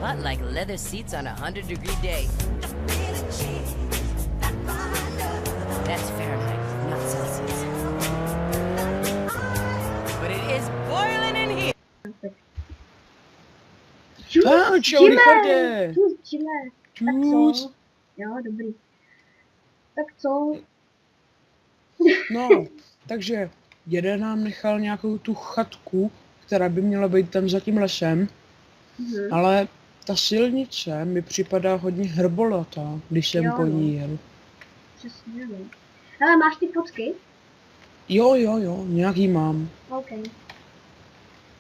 but like leather seats on a 100-degree day. That's Fahrenheit, not Celsius. But it is boiling in here. Čau, Richarde. Čus. Tak Čus. co? Jo, dobrý. Tak co? No, takže děda nám nechal nějakou tu chatku, která by měla být tam za tím lesem, ale ta silnice mi připadá hodně hrbolatá, když jsem Jo, po no. ní jel. Přesně, no. Hele, máš ty fotky? Jo, nějaký mám. OK.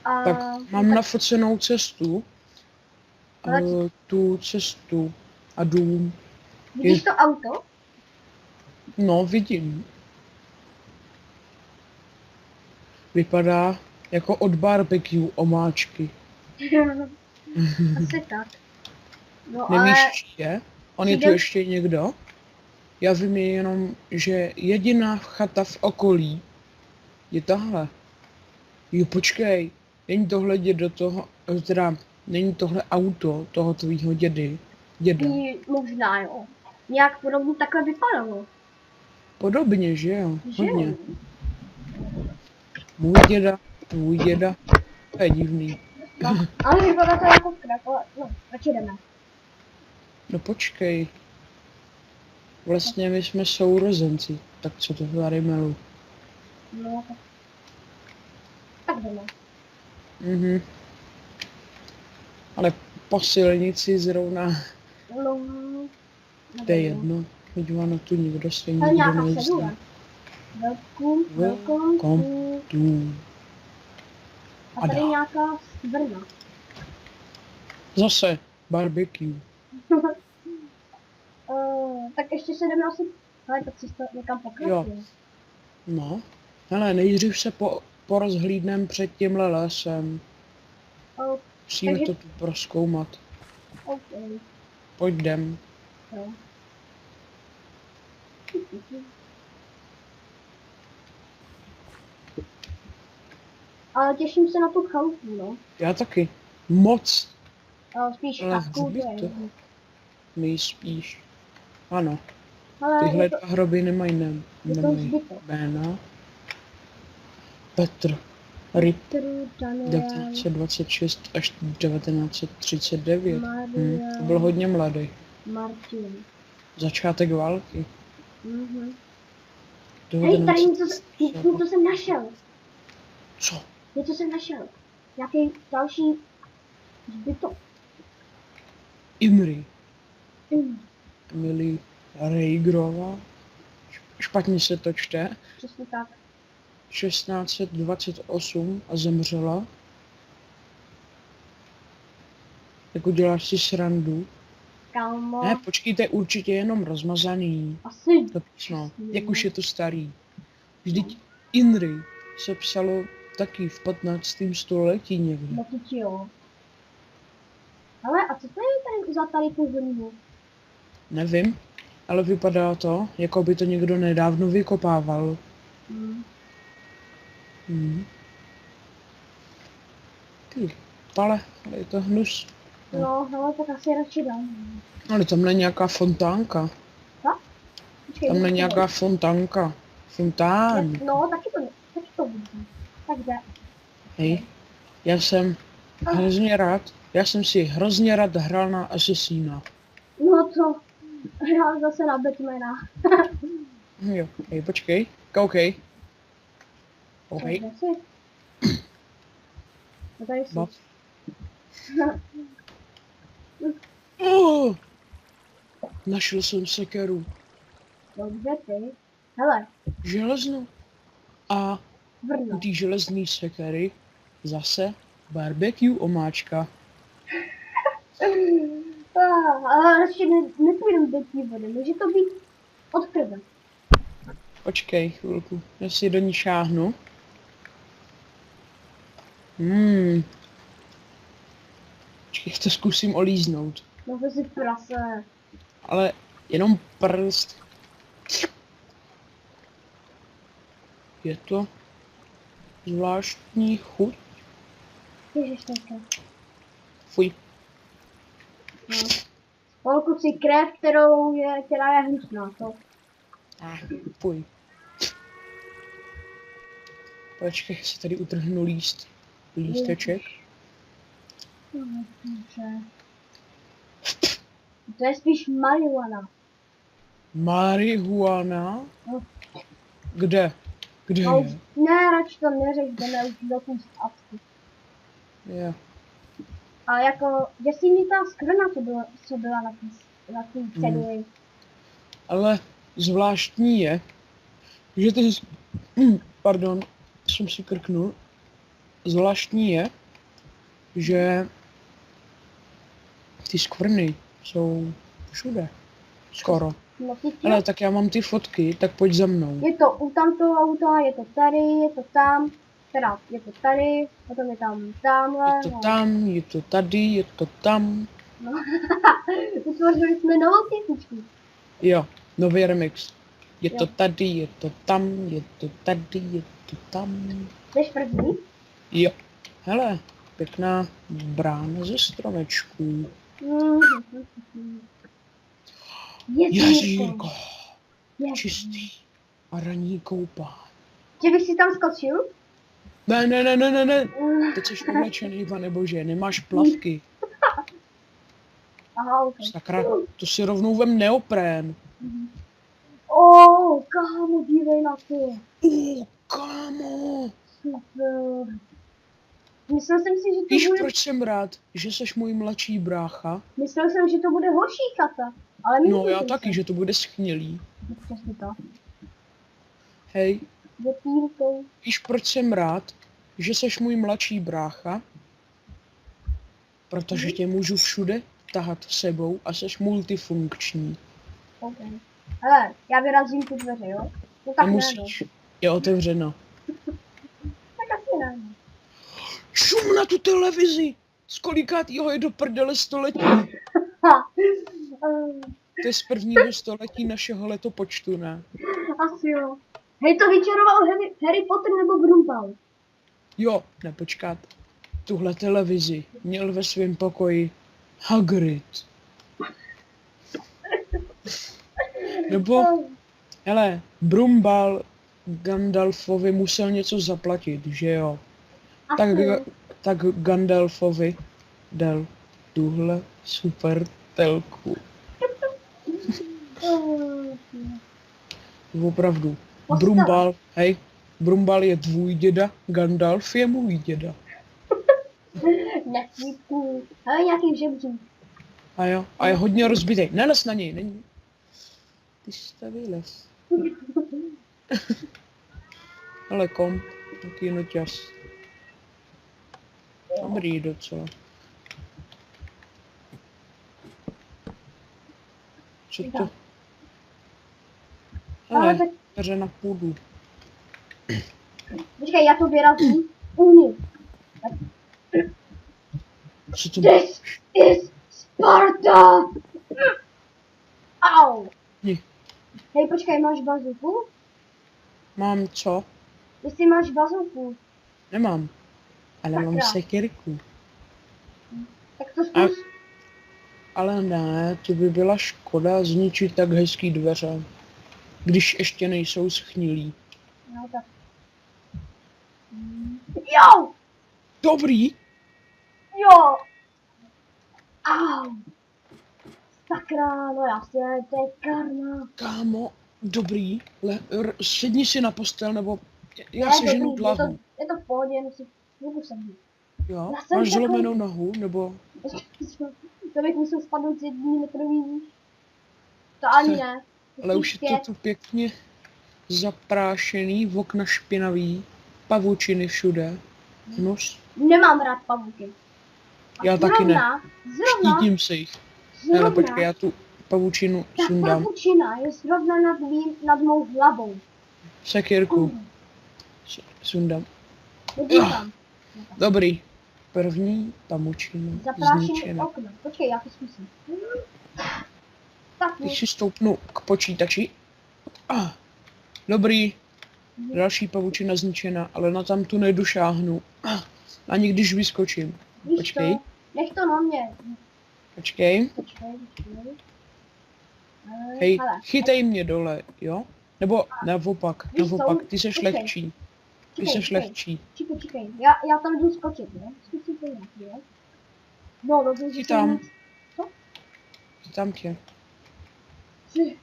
Tak mám nafocenou cestu, Ale tu cestu a dům. vidíš to auto? No, vidím. Vypadá jako od barbecue omáčky. Asi tak. No Nevíš, ale čí je? On je tu ještě někdo? Já vím jenom, že jediná chata v okolí je tahle. Jo, počkej, není tohle děda toho, teda není tohle auto toho tvýho děda. možná jo. Nějak podobně takhle vypadalo. Podobně, že jo? Že jo? Hodně. Můj děda, tvůj děda, to je divný. No, ale vypadá to jako krak, ale no, radši jdeme. No počkej. Vlastně my jsme sourozenci, tak co to tady melu? No, tak jdeme. Ale po silnici zrovna, No, to je jedno. Podívá na tu nikdo se ale nikdo nějaká nezná. cedule. Welcome Tu. a tady nějaká skvrna. Zase barbecue. Tak ještě se jdeme asi, ale ta cesta někam pokračuje. No, hele, nejdřív se porozhlídnem před tímhle lesem. Musíme takže to tu prozkoumat. OK. Pojď jdem. Jo. Ale těším se na tu chalupu, no. Já taky. Moc. Spíš Ale chatu, to je zbytek. jedno. Nejspíš. Ano, Ale tyhle je to, dva hroby nemají je to nemají zbytek. jména. Petr. Rip. Daniel, 1926 až 1939. Maria, To byl hodně mladý. Martin. Začátek války. Hej, tady 19... něco jsem našel. Co? Něco jsem našel. Nějaký další zbytok. Imri. Emily Rejgrová. Špatně se to čte. Přesně tak. 1628 a zemřela. Jako děláš si srandu. Kámo. Ne, počkejte, určitě jenom rozmazaný. Asi. To písmo, jak už je to starý. Vždyť Inri se psalo taky v 15. století někdy. No ty jo. Ale a co to je tady za tady tu zeminu? Nevím, ale vypadá to, jako by to někdo nedávno vykopával. Ty, ale je to hnus. No, hele, tak asi radši dám. Ale tamhle nějaká fontánka. Co? Počkej, Tamhle nějaká fontánka. Fontán. No, taky to vidím. Tak jde. Hej, já jsem si hrozně rád hrál na Assassina. No to, hrál zase na Batmana. Jo, hej, počkej, koukej. Koukej. Kde jsi? No tady jsi. Bav. Našel jsem sekeru. Dobře ty. Hele, Železnou. A u vrno. té železné sekery zase barbecue omáčka. Ale radši nepůjdeme do té vody, může to být od krve. Počkej chvilku, já si do ní šáhnu. Počkej, to zkusím olíznout. No to si prase. Ale jenom prst. Je to zvláštní chuť. Ježiš, teďka. Fuj. No. Holku si krev, která je hnusná, to. Fuj. Počkej, já si tady utrhnu lísteček. To je spíš marihuana. Marihuana? No. Kde? Kde No, je? ne, radši to neřeš, jdeme už do kus avky. Je. A jako, děsí mi ta skvrna, co byla na té ceduli. Ale zvláštní je, že ty... Pardon, jsem si krknul. Zvláštní je, že ty skvrny jsou všude. Skoro. No, Ale tak já mám ty fotky, tak pojď za mnou. je to u tamtoho auta, je to tady, je to tam, teda je to tady, potom je tam tamhle. Je to tam, je to tady, je to tam. No. Vytvořili jsme novou písničku. Jo, nový remix. Je to Jo. tady, je to tam, je to tady, je to tam. Jdeš první? Jo. Hele, pěkná brána ze stromečků. Jezírko, čistý a ranní koupání. Že bych si tam skočil? Ne. Teď jsi oblečený, pane bože, nemáš plavky. Aha, ok. Sakra, to si rovnou vem neoprén. Kámo, dívej na to. Kámo. Super. Myslel jsem si, že to Víš, bude... proč jsem rád, že jsi můj mladší brácha? Myslel jsem, že to bude horší chata. Ale No, nemyslel já jsem taky, se. že to bude schnilý. Přesně to. Hej, Větírkou. víš, proč jsem rád, že jsi můj mladší brácha? Protože tě můžu všude tahat s sebou a jsi multifunkční. Ok. Hele, já vyrazím ty dveře, jo? No tak ne, no. Nemusíš. Je otevřeno. Tak asi ne. No. Šum na tu televizi! Z kolikátýho je do prdele století? Ha. To je z prvního století našeho letopočtu, ne? Asi jo. Hej, to vyčaroval Harry Potter nebo Brumbal? Jo, nepočkat. Tuhle televizi měl ve svém pokoji Hagrid. Nebo, hele, Brumbal Gandalfovi musel něco zaplatit, že jo? Asi jo. Tak Gandalfovi dal tuhle super telku. Opravdu. Brumbal, hej, Brumbal je tvůj děda, Gandalf je můj děda. Nesmítku. Hele, nějaký žebřík. A jo, a je hodně rozbitej. Nelez na něj, není. Ty jsi to vylez. Ale komp, taký noťas. Dobrý docela. Co to? Ale Hele, tak, peře na půdu. počkej, já to vyrazím. Uvnitř. Co to? This is Sparta! Au! Ne. Hej, počkej, máš bazuku? Mám co? Jestli máš bazuku, Nemám. Ale mám Sakra. sekirku. tak to zkus. Ale ne, to by byla škoda zničit tak hezký dveře. Když ještě nejsou schnilí. No tak. Jo! Dobrý! Jo! Au! Sakra, no jasně, to je karma. Kámo, dobrý. Sedni si na postel, nebo já Ne, si ženu dobrý, dlahu. je to v pohodě, můžu sednout. Jo? já jsem Máš takový- zlomenou nohu, nebo... To bych musel spadnout z 1 metrový výš. To ani ne. Ale už je to tu pěkně zaprášený, v okna špinavý, pavučiny všude. Nos, Nemám rád pavuky. A já taky ne. Zrovna, Štítím se jich. Ale počkej, já tu pavučinu ta sundám. pavučina je zrovna nad mou hlavou. Sekírku sundám. Podívám. Dobrý. První pavučina Zaprášený zničena. okno. Počkej, já to zkusím. Tak, Teď si stoupnu k počítači. Dobrý. Další pavučina zničena, ale na tam tu nedošáhnu. Ani když vyskočím. víš Počkej. to, nech to na mě. Počkej. Počkej. Hej, Hele, chytej mě dole, jo? Nebo naopak, Víš co, naopak, ty seš počkej. lehčí. Ty čekej, seš čekej. lehčí. Čekej. Já tam jdu skočit, jo? Zkusím to nějak, jo? No, dobře, že Chytám. jsem nic... Co? Tam tě. 3,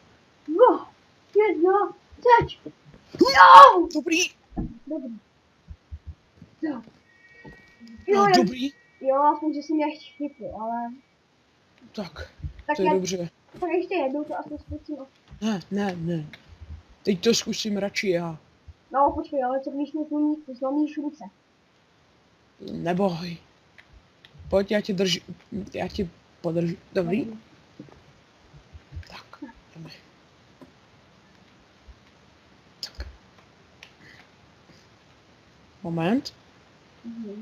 2, 1, teď! Jo! Dobrý, Dobrý. Tak. no já- dobrý. Jo, aspoň, že jsem mě chytl, ale... Tak, Tak to je já... dobře. Tak ještě jednou to aspoň zkusím. Ne. Teď to zkusím radši já. No, počkej, ale co když mi zlomíš ruce? Neboj. Pojď, já tě podržu. Dobrý? Tak, jdeme. Tak. Moment.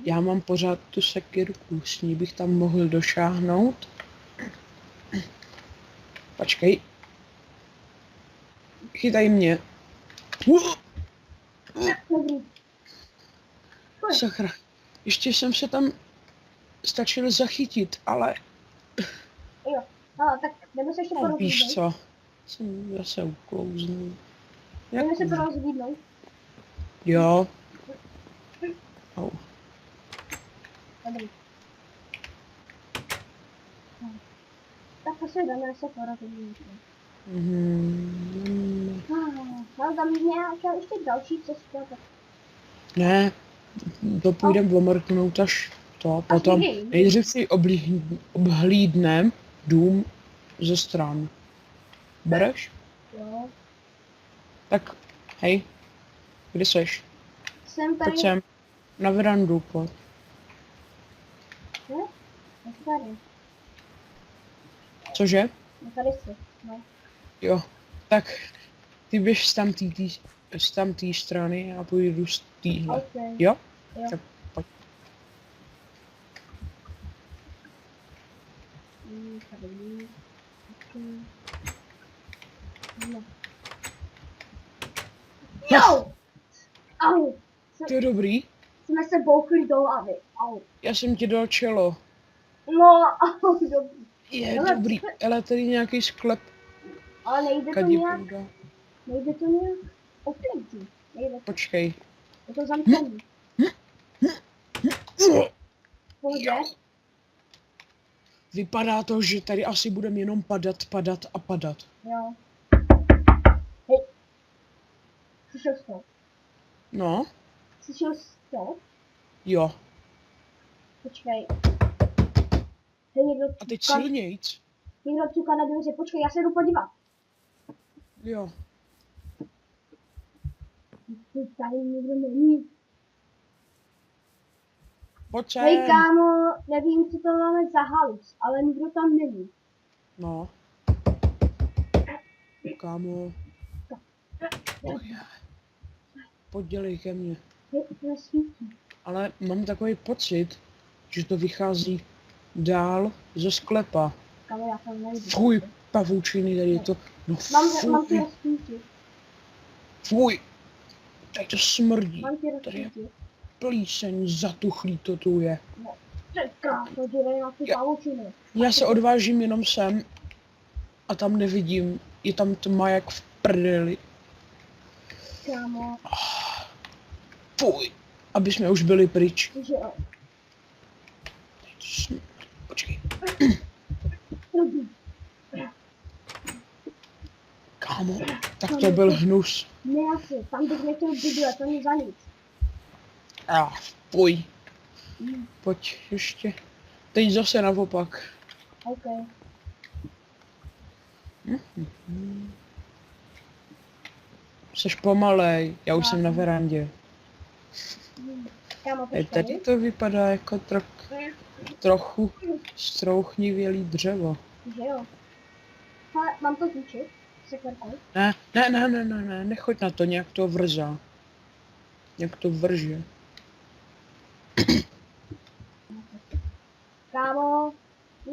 Já mám pořád tu sekirku, s ní bych tam mohl došáhnout. Počkej. Chytaj mě. Dobrý. Sakra. Ještě jsem se tam stačil zachytit, ale Jo, ale tak jdeme se ještě víš porozvídnout. co? Jsem zase uklouznul. Jdeme se porozvídnout. Jo. Au. Dobrý. Tak asi jdeme se porozvídnout. Ale tam nějaká ještě další cesta. Tak... Ne, to půjdem omrknout až to. Potom někdy. nejdřív si obhlídnem dům ze stran. Bereš? Jo. Tak, hej. Kde seš? Jsem tady. Pojď sem. Na verandu, pojď. Ne? Jsem tady. Cože? No tady jsi. No. Jo. Tak, ty běž z tamtý strany a půjdu z téhle. Ok. Jo? Jo. Tak pojď. Tady. Ok. No. Jo! Au! To je dobrý. Jsme se bouchli do hlavy. Au. Já jsem ti dal čelo. No, au, dobrý. Je Ale dobrý. Ale tady nějaký sklep. Ale nejde to Kadí nějak, půjde. nejde to nějak otevřít. Nejde to. Počkej. Je to zamčený. Pohodě? Vypadá to, že tady asi budeme jenom padat a padat. Jo. Hej. Slyšel jsi to? No, Slyšel jsi to? jo. Počkej. Hej, někdo A teď cuká, silnějc. někdo cuká na dveře. Počkej, já se jdu podívat. Jo. Tady nikdo není. Pojď Hej, sem. kámo, nevím, co to máme za halus, ale nikdo tam není. No. Kámo. Pojď dělej ke mně. Hej, to nesvítí. Ale mám takový pocit, že to vychází dál ze sklepa. Kámo, já tam nejdu. Fuj, pavučiny, tady je to. No Mám ti fuj, rozsvítit. fuj. Tady to smrdí. Mám ti Tady je rozsvítit. plíseň, zatuchlý to tu je. To je krásno, dělej na ty Jo. pavučiny. Já se odvážím jenom sem a tam nevidím. Je tam tma jak v prdeli. Kámo, Fuj, aby jsme už byli pryč. že jo. Počkej, Dobrý. kámo, tak to byl hnus. Ne asi, tam bych nechtěl bydlet, to není za nic. Fuj. Pojď ještě. Teď zase naopak. OK. Seš pomalej, já už jsem na verandě. Kámo, Tady počkej. to vypadá jako trochu strouchnivělý dřevo. Že jo. Ale mám to zničit? Sekvenkou. Ne, nechoď na to, nějak to vrzá. Nějak to vrže. Kámo,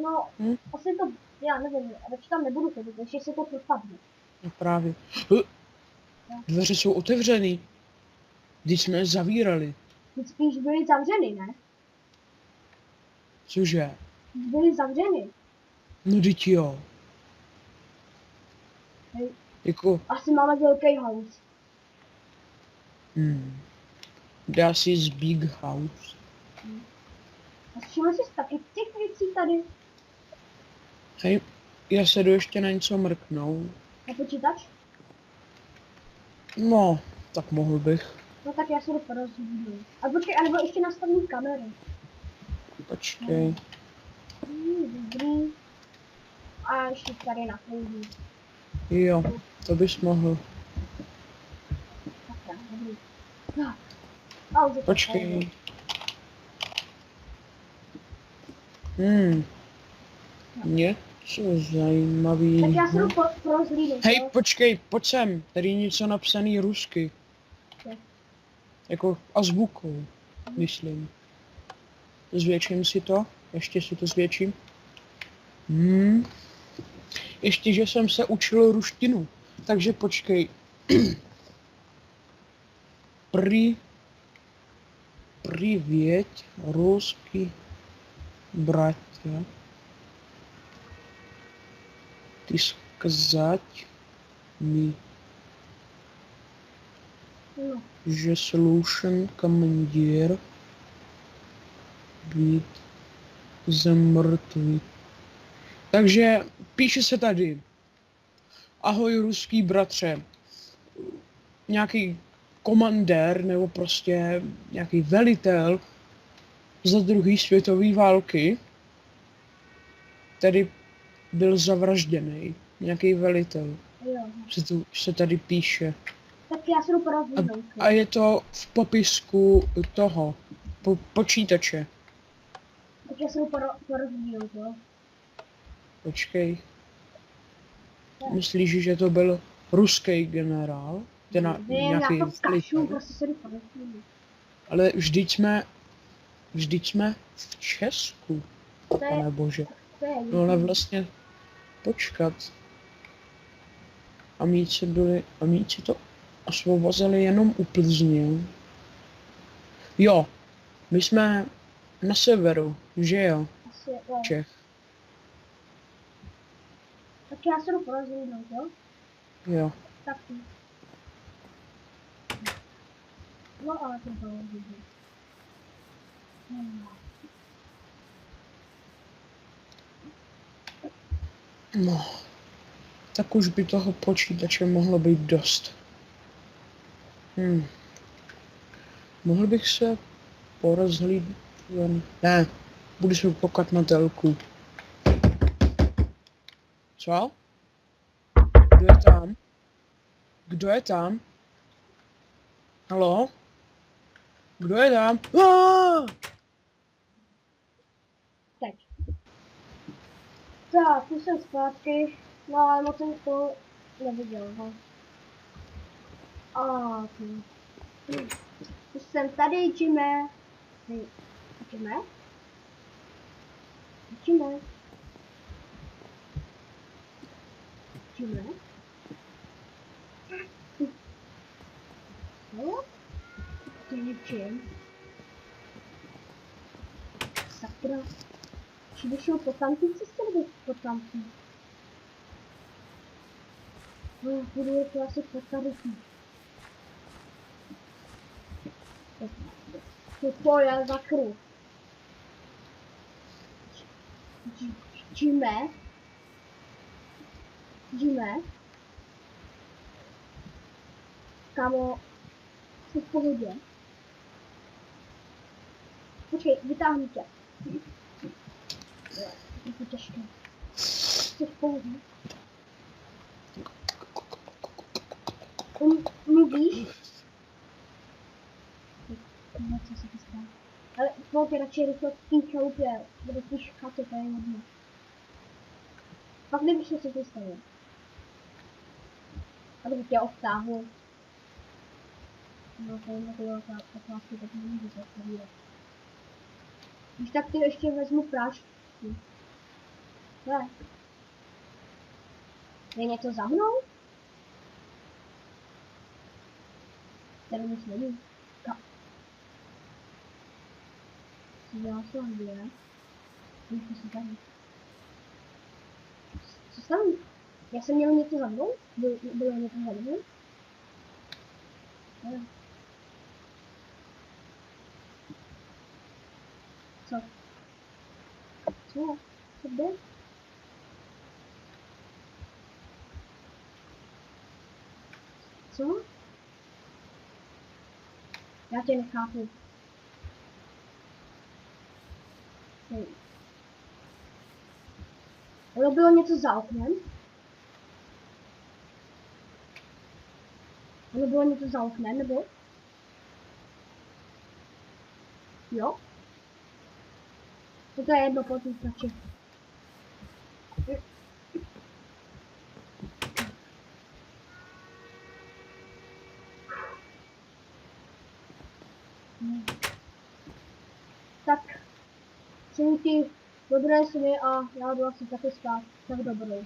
no, Hm? asi to, já nevím, radši tam nebudu chodit, ještě se to propadne. No právě. Dveře jsou otevřený. Když jsme je zavírali. Teď spíš byly zavřeny, ne? Cože? Byly zavřeny. No teď jo. Hej, Jako, asi máme velký house. Das is big house. A všiml jsi taky těch věcí tady? Hej, já se jdu ještě na něco mrknout. Na počítač? No, tak mohl bych. No tak já se jdu porozhlídnu. A počkej, anebo ještě nastavím kameru. Počkej. Dobrý. A ještě tady na chvíli. Jo, to bys mohl. Tak, dobrý. No. A už je to Počkej. Něco zajímavého. tak já se jdu porozhlídnout. Hej, jo? počkej, pojď sem. Tady je něco napsaný rusky. Jo. Jako azbukou, myslím. Zvětším si to. Ještě si to zvětším. Ještě, že jsem se učil ruštinu. Takže počkej. Privět, ruský bratě. Ty сказать mi, No. že slušen komandír být zamrtvý. Takže píše se tady. Ahoj ruský bratře. Nějaký komandér nebo prostě nějaký velitel za druhé světové války tady byl zavražděný. Nějaký velitel. Jo. Se tady píše. Tak já se jdu porozhlídnout. A je to v popisku toho počítače. Tak já se jdu porozhlídnout, jo. Počkej. Myslíš, že to byl ruský generál? Teda Vím, nějaký já to kašlu, velitel? prostě se jdu porozhlídnout. Ale vždyť jsme v Česku, To je, pane bože. to je No ale vlastně počkat. Amíci to osvobozili jenom u Plzně. Jo, my jsme na severu, že jo, asi, jo. Čech. Tak já se jdu porozhlídnout, jo. Jo. Tak ty. No ale to bylo dobrý. No, tak už by toho počítače mohlo být dost. Mohl bych se porozhlídnout. Ne, budu se koukat na telku. Co? Kdo je tam? Kdo je tam? Haló? Kdo je tam? Teď. Tak, tu jsem zpátky. No ale moc jsem to neviděl, no. A ty. Jsem tady, Jimmy. Jimmy? Jimmy? Jimmy? No? To je čím? Sakra. Či bych šel po tamtý cestě, nebo po tamtý? No, budu je to asi po tady. To je za kruh. Jimmy? Jimmy? Kámo, jsi v pohodě? Počkej, vytáhnu tě. Je to těžké. Jsi v pohodě? Mluvíš? No, co se to stalo? Ale pojď radši rychle v té chaloupě, kde spíš chatě, to je jedno. Pak nevíš, co se to stalo. Aby tě odtáhl. No, to je taková otázka, tak nemůžu se odpovídat. Když tak ty ještě vezmu prášky. Ne. Je něco za mnou? Tady nic není. Co dělá slandy, ne? Víš, co si tady. Co jsem? Já jsem měl něco za mnou? Bylo něco za mnou? Ne. Co? Co? Co jde? Co? Já tě nechápu. Ale bylo něco za oknem? Ale bylo něco za oknem, nebo? Jo? To je jedno, potom stačí. Tak, přeju ti dobré sny a já jdu asi taky spát. Tak dobrou.